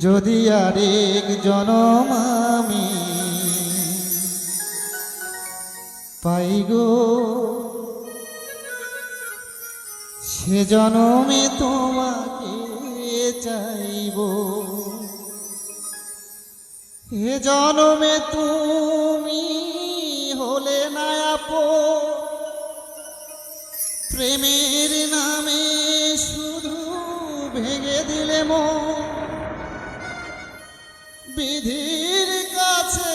যদি আরেক জনম আমি পাই গো, সে জনমে তোমাকে চাইব। এ জনমে তুমি হলে না আপন, প্রেমের নামে শুধু ভেঙে দিলে মন। বিধির কাছে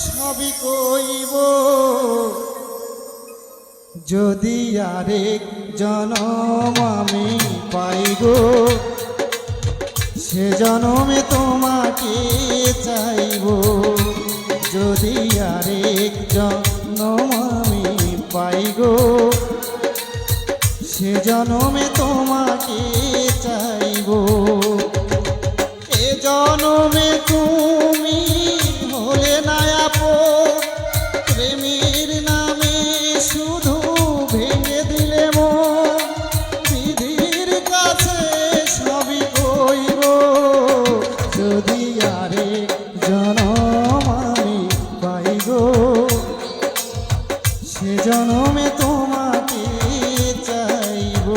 সবই কইব, যদি আরেক জনম আমি পাই গো, সে জনমে তোমাকে চাইব। যদি আরেক জনম আমি পাই গো, সে জনমে তোমাকে চাইব। এ জনমে তুমি হলে না আপন, প্রেমের নামে শুধু ভেঙে দিলে মন। বিধির কাছে সবই কইব, যদি আরেক জনম আমি পাই গো, সে জনমে তোমাকে চাইব।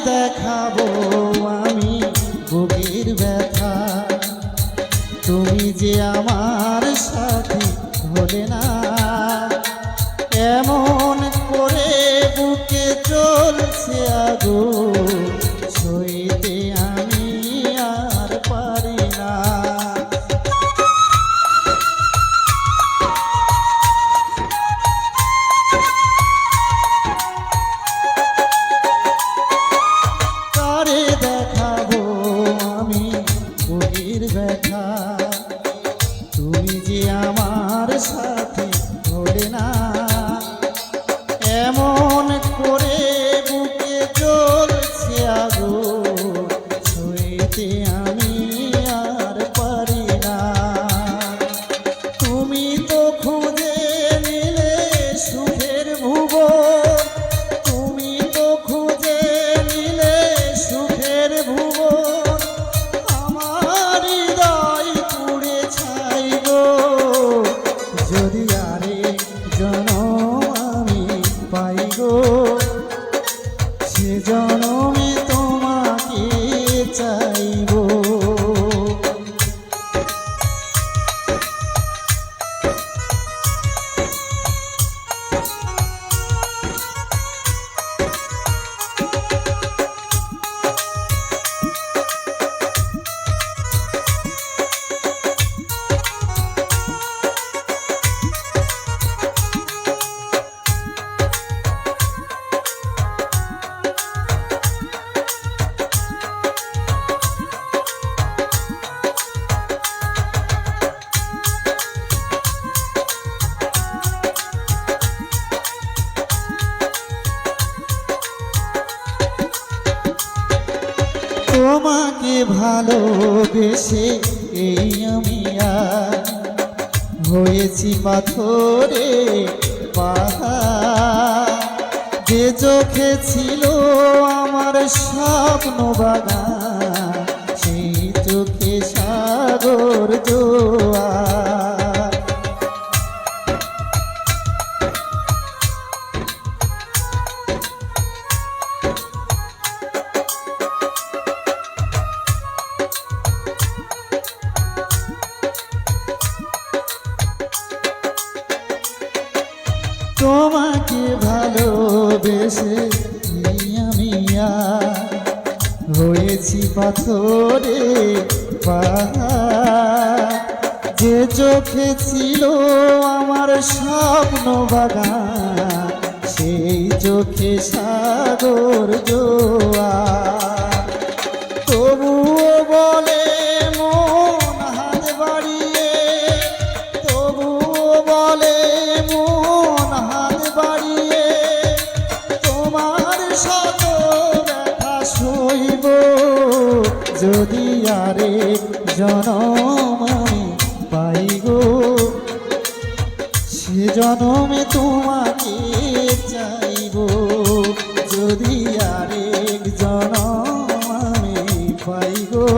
দেখাবো আমি বুকের ব্যথা, তুমি যে আমার সাথী হলে না। এমন করে বুকে চলছে আগুন, সইতে আমি আর পারি না। দেখাবো আমি বুকের ব্যথা, তুমি যে আমার সাথে হলে না। এমন করে বুকে চলছে আগুন, সইতে আমি আর পারি না। তুমি তো খুঁজে নিলে সুখের ভুবন, তুমি তো খুঁজে নিলে সুখের ভুবন। আমার হৃদয় পুড়ে ছাই গো, যদি আরেক জনম আমি পাই গো, সে জনমে তোমাকে চাইব। তোমাকে ভালোবেসে এই আমি আর হয়েছি পাথরে পাহাড়। যে চোখে ছিল আমার স্বপ্ন বাগান, সেই চোখে সাগর জোয়ার। তোমাকে ভালোবেসে আমি আর হয়েছি পাথরে পাহাড়। যে চোখে ছিল আমার স্বপ্ন বাগান সেই চোখে সাগর জোয়ার তবুও বলে মন হাত বাড়িয়ে তবুও বলে মন হাত বাড়িয়ে তোমার শত ব্যথা সইব যদি আরেক জনম আমি পাই গো সে জনমে তোমাকে চাইব যদি আরেক জনম আমি পাই গো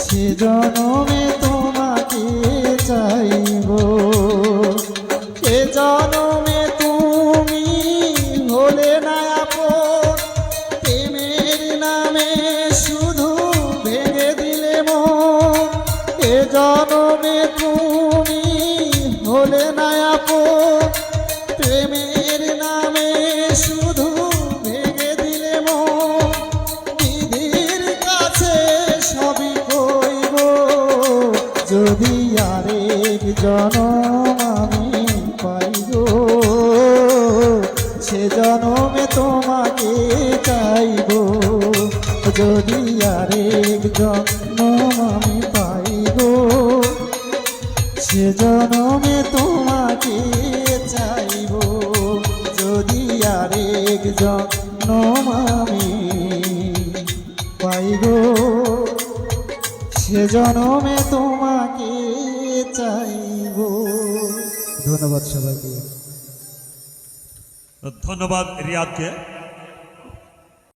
সে জনমে তোমাকে চাইব এ জনমে তুমি হলে না আপন প্রেমের নামে শুধু ভেঙে দিলে মন এ জনমে তুমি হলে না আপন প্রেমের নামে শুধু ভেঙে দিলে মন বিধির কাছে সবই কইব যদি আরেক জনম আমি পাই গো সে জনমে তোমাকে চাইব যদি আরেক জনম আমি পাই গো সে জনমে তোমাকে চাইব যদি আরেক জনম আমি পাই গো সে জনমে তোমাকে চাইব। ধন্যবাদ সবাইকে। ধন্যবাদ রিয়াদকে।